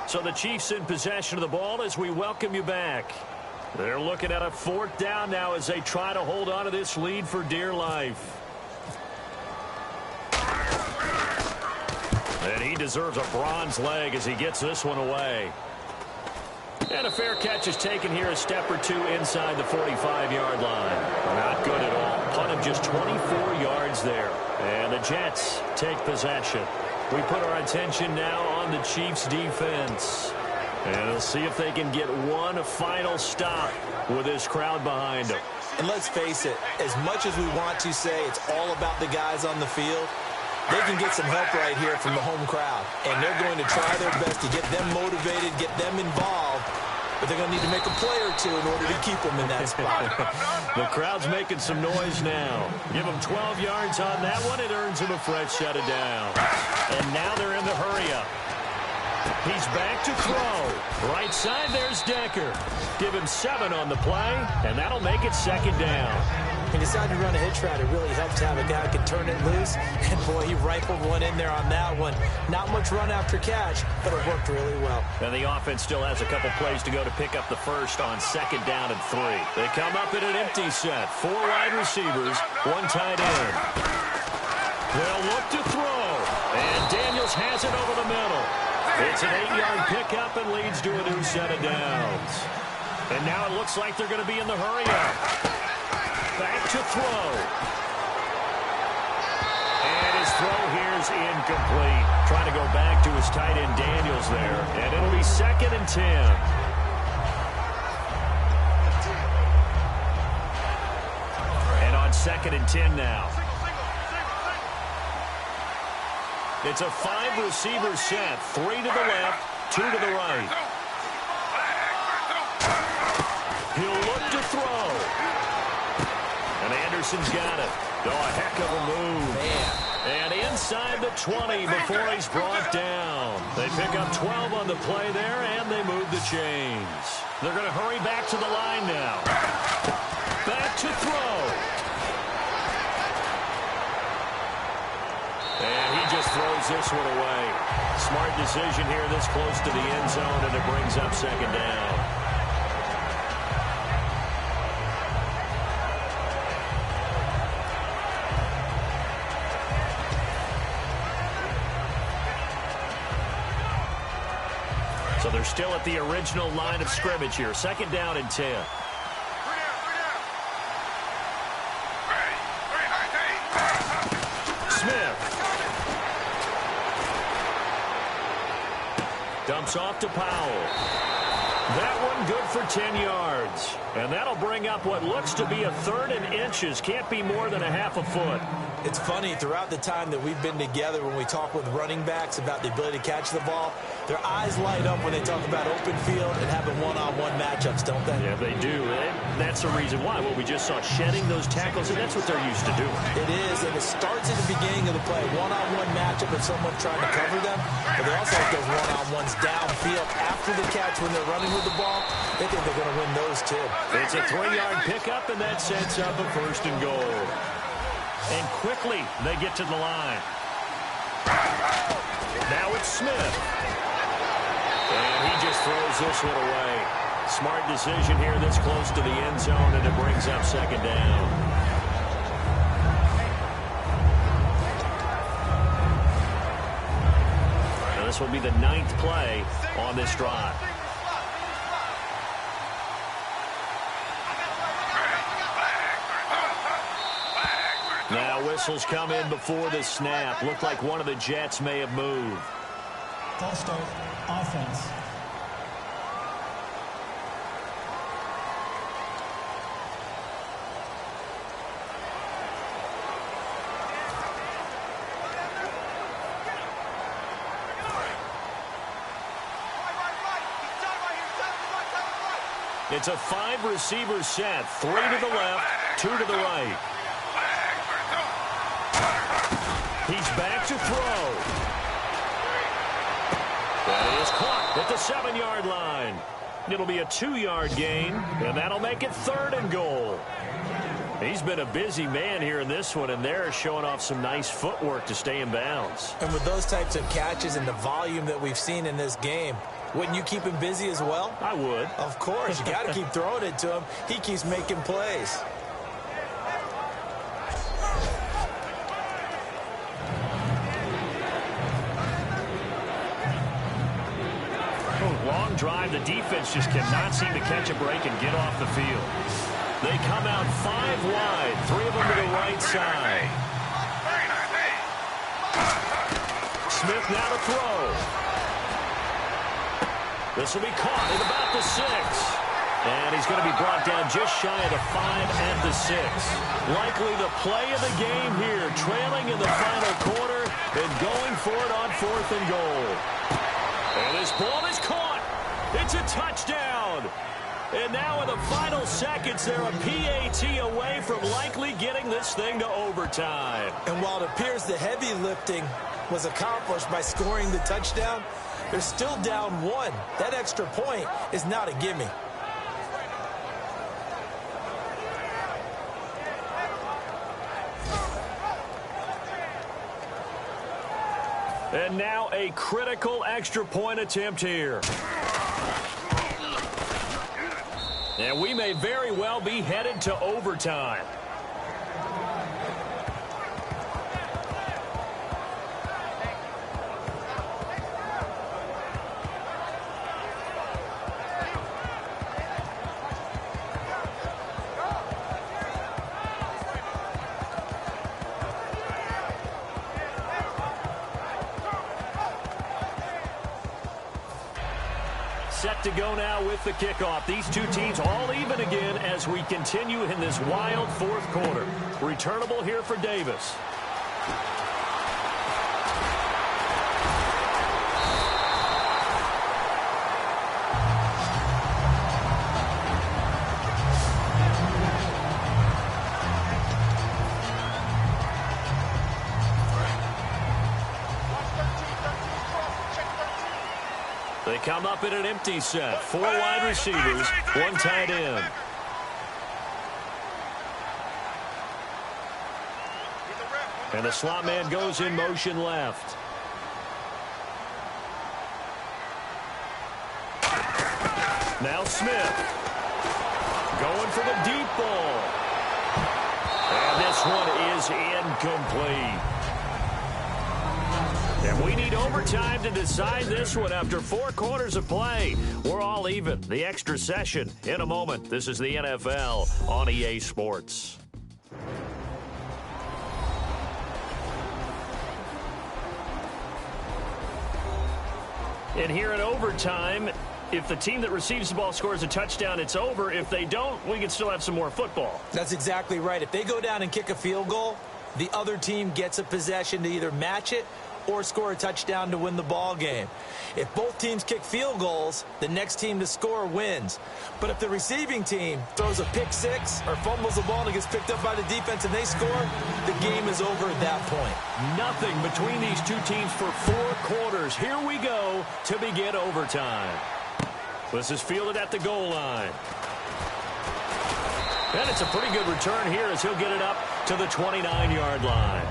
So the Chiefs in possession of the ball as we welcome you back. They're looking at a 4th down now as they try to hold on to this lead for dear life. And he deserves a bronze leg as he gets this one away. And a fair catch is taken here a step or two inside the 45-yard line. Not good at all. Punt of just 24 yards there. And the Jets take possession. We put our attention now on the Chiefs' defense. And we'll see if they can get one final stop with this crowd behind them. And let's face it, as much as we want to say it's all about the guys on the field, they can get some help right here from the home crowd. And they're going to try their best to get them motivated, get them involved. But they're going to need to make a play or two in order to keep them in that spot. The crowd's making some noise now. Give them 12 yards on that one. It earns them a fresh set of downs. And now they're in the hurry-up. He's back to throw. Right side, there's Decker. Give him 7 on the play, and that'll make it second down. He decided to run a hitch route. It really helps to have a guy who can turn it loose. And, boy, he rifled one in there on that one. Not much run after catch, but it worked really well. And the offense still has a couple plays to go to pick up the first on 2nd down and 3. They come up in an empty set. 4 wide receivers, 1 tight end. They'll look to throw. And Daniels has it over the middle. It's an 8-yard pickup and leads to a new set of downs. And now it looks like they're going to be in the hurry-up. Back to throw. And his throw here is incomplete. Trying to go back to his tight end Daniels there. And it'll be 2nd and 10. And on 2nd and 10 now. It's a 5-receiver set. 3 to the left, 2 to the right. He'll look to throw. And Anderson's got it. Oh, a heck of a move. Man. And inside the 20 before he's brought down. They pick up 12 on the play there, and they move the chains. They're going to hurry back to the line now. Back to throw. And he just throws this one away. Smart decision here this close to the end zone, and it brings up 2nd down. So they're still at the original line of scrimmage here. 2nd down and 10. Smith. Dumps off to Powell. That one good for 10 yards. And that'll bring up what looks to be a 3rd and inches. Can't be more than a half a foot. It's funny, throughout the time that we've been together, when we talk with running backs about the ability to catch the ball, their eyes light up when they talk about open field and having one-on-one matchups, don't they? Yeah, they do. And that's the reason why. Well, we just saw shedding those tackles, and that's what they're used to doing. It is, and it starts at the beginning of the play. One-on-one matchup with someone trying to cover them, but they also have those one-on-ones downfield after the catch when they're running with the ball. They think they're going to win those, too. It's a 3-yard pickup, and that sets up a 1st and goal. And quickly, they get to the line. Now it's Smith. And he just throws this one away. Smart decision here this close to the end zone, and it brings up 2nd down. Now this will be the 9th play on this drive. Now whistles come in before the snap. Looked like one of the Jets may have moved. False start, offense. It's a 5-receiver set. 3 to the left, 2 to the right. He's back to throw. That is caught at the 7-yard line. It'll be a 2-yard gain, and that'll make it 3rd and goal. He's been a busy man here in this one, and they're showing off some nice footwork to stay in bounds. And with those types of catches and the volume that we've seen in this game, wouldn't you keep him busy as well? I would. Of course. You got to keep throwing it to him. He keeps making plays. Long drive. The defense just cannot seem to catch a break and get off the field. They come out 5 wide. 3 of them to the right side. Smith now to throw. This will be caught at about the 6. And he's going to be brought down just shy of the 5 at the 6. Likely the play of the game here. Trailing in the final quarter and going for it on 4th and goal. And this ball is caught. It's a touchdown. And now in the final seconds, they're a PAT away from likely getting this thing to overtime. And while it appears the heavy lifting was accomplished by scoring the touchdown, they're still down 1. That extra point is not a gimme. And now a critical extra point attempt here. And we may very well be headed to overtime. Set to go now with the kickoff. These two teams all even again as we continue in this wild 4th quarter. Returnable here for Davis. They come up in an empty set. 4 wide receivers, 1 tight end. And the slot man goes in motion left. Now Smith. Going for the deep ball. And this one is incomplete. And we need overtime to decide this one after 4 quarters of play. We're all even. The extra session in a moment. This is the NFL on EA Sports. And here in overtime, if the team that receives the ball scores a touchdown, it's over. If they don't, we can still have some more football. That's exactly right. If they go down and kick a field goal, the other team gets a possession to either match it or score a touchdown to win the ball game. If both teams kick field goals, the next team to score wins. But if the receiving team throws a pick six or fumbles the ball and it gets picked up by the defense and they score, the game is over at that point. Nothing between these two teams for 4 quarters. Here we go to begin overtime. This is fielded at the goal line. And it's a pretty good return here as he'll get it up to the 29-yard line.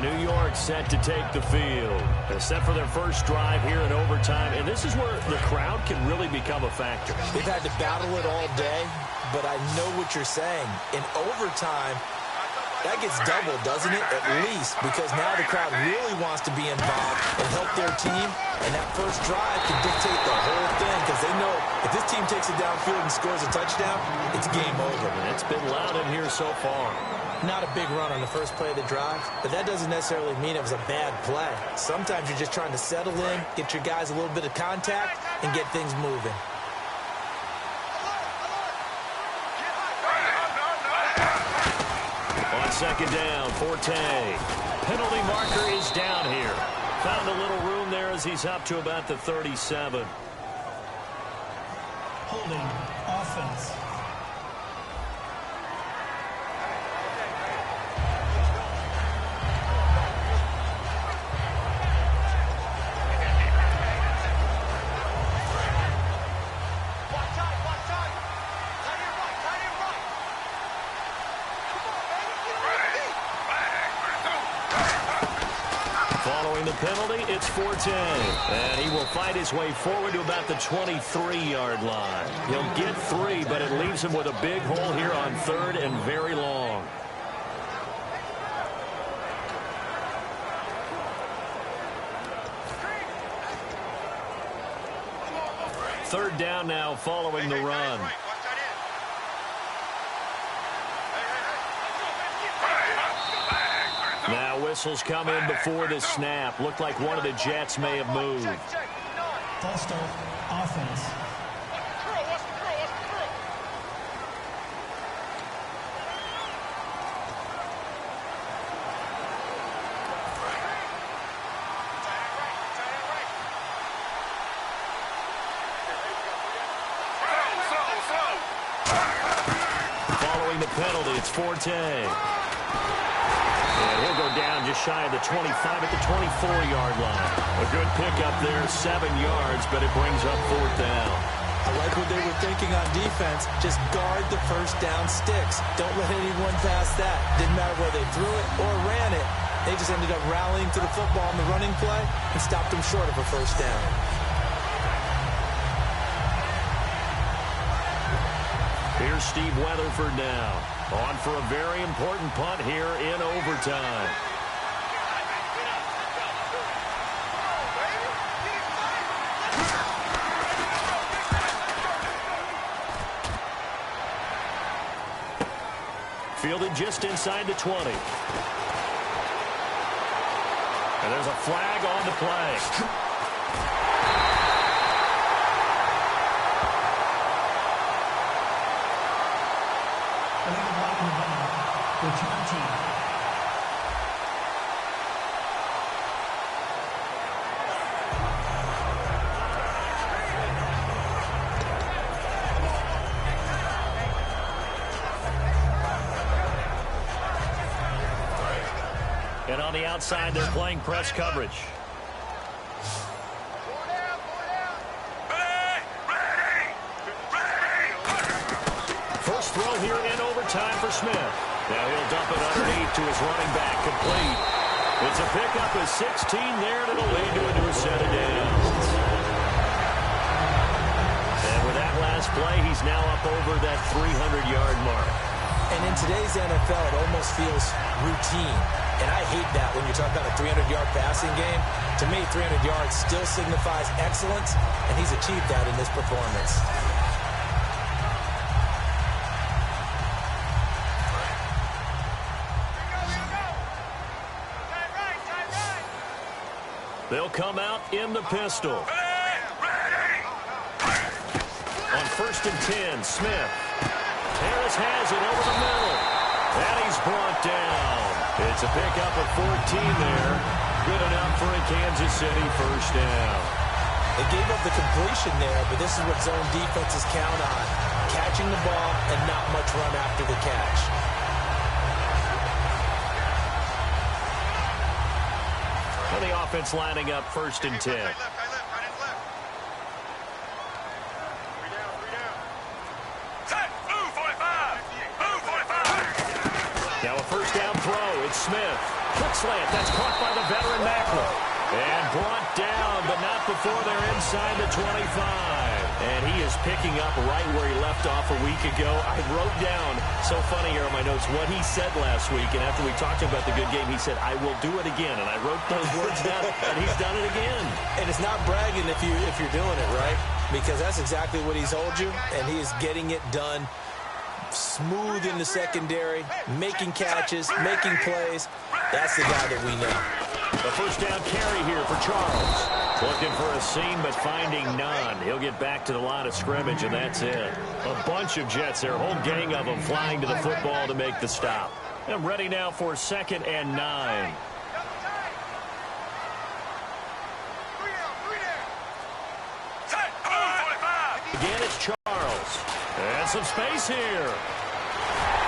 New York set to take the field. They're set for their first drive here in overtime, and this is where the crowd can really become a factor. They've had to battle it all day, but I know what you're saying. In overtime, that gets doubled, doesn't it? At least, because now the crowd really wants to be involved and help their team, and that first drive can dictate the whole thing because they know if this team takes it downfield and scores a touchdown, it's game over. And it's been loud in here so far. Not a big run on the first play of the drive, but that doesn't necessarily mean it was a bad play. Sometimes you're just trying to settle in, get your guys a little bit of contact, and get things moving. On second down, Forte. Penalty marker is down here. Found a little room there as he's up to about the 37. Holding offense. Following the penalty, it's Forte. And he will fight his way forward to about the 23-yard line. He'll get 3, but it leaves him with a big hole here on 3rd and very long. Third down now following the run. Now whistles come in before the snap. Looked like one of the Jets may have moved. False start offense. Following the penalty, it's Forte. And he'll go down just shy of the 25 at the 24-yard line. A good pickup there, 7 yards, but it brings up 4th down. I like what they were thinking on defense. Just guard the first down sticks. Don't let anyone pass that. Didn't matter whether they threw it or ran it. They just ended up rallying to the football on the running play and stopped them short of a first down. Here's Steve Weatherford now. On for a very important punt here in overtime. Fielded just inside the 20. And there's a flag on the play. Return team. And on the outside, they're playing press coverage. First throw here in overtime for Smith. Now he'll dump it underneath to his running back, complete. It's a pickup of 16 there, and it'll lead to a new set of downs. And with that last play, he's now up over that 300-yard mark. And in today's NFL, it almost feels routine. And I hate that when you talk about a 300-yard passing game. To me, 300 yards still signifies excellence, and he's achieved that in this performance. They'll come out in the pistol. On 1st and 10, Smith. Harris has it over the middle. And he's brought down. It's a pickup of 14 there. Good enough for a Kansas City first down. They gave up the completion there, but this is what zone defenses count on. Catching the ball and not much run after the catch. And the offense lining up 1st and 10. Now a first down throw. It's Smith. Quick slant. That's caught by the veteran Macklin. And brought down, but not before they're inside the 25. And he is picking up right where he left off a week ago. I wrote down, so funny here on my notes, what he said last week. And after we talked about the good game, he said, I will do it again. And I wrote those words down, and he's done it again. And it's not bragging if you're doing it, right? Because that's exactly what he's told you, and he is getting it done. Smooth in the secondary, making catches, making plays. That's the guy that we know. A first down carry here for Charles. Looking for a seam, but finding none. He'll get back to the line of scrimmage, and that's it. A bunch of Jets there, whole gang of them flying to the football to make the stop. And ready now for 2nd and 9. Again, it's Charles. And some space here.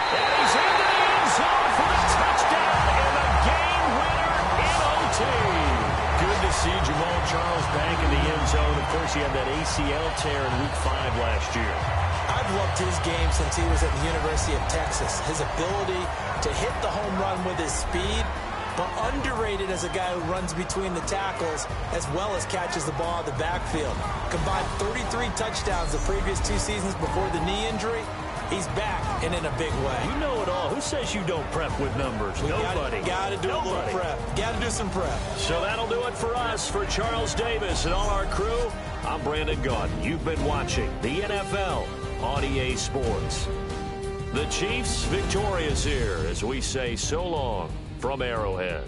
And he's into the end zone for the touchdown and the game winner in OT. Good to see Jamal Charles back in the end zone. Of course, he had that ACL tear in Week 5 last year. I've loved his game since he was at the University of Texas. His ability to hit the home run with his speed, but underrated as a guy who runs between the tackles as well as catches the ball in the backfield. Combined 33 touchdowns the previous 2 seasons before the knee injury. He's back and in a big way. You know it all. Who says you don't prep with numbers? Nobody. Got to do a little prep. Got to do some prep. So that'll do it for us. For Charles Davis and all our crew, I'm Brandon Gaudin. You've been watching the NFL on EA Sports. The Chiefs victorious here as we say so long from Arrowhead.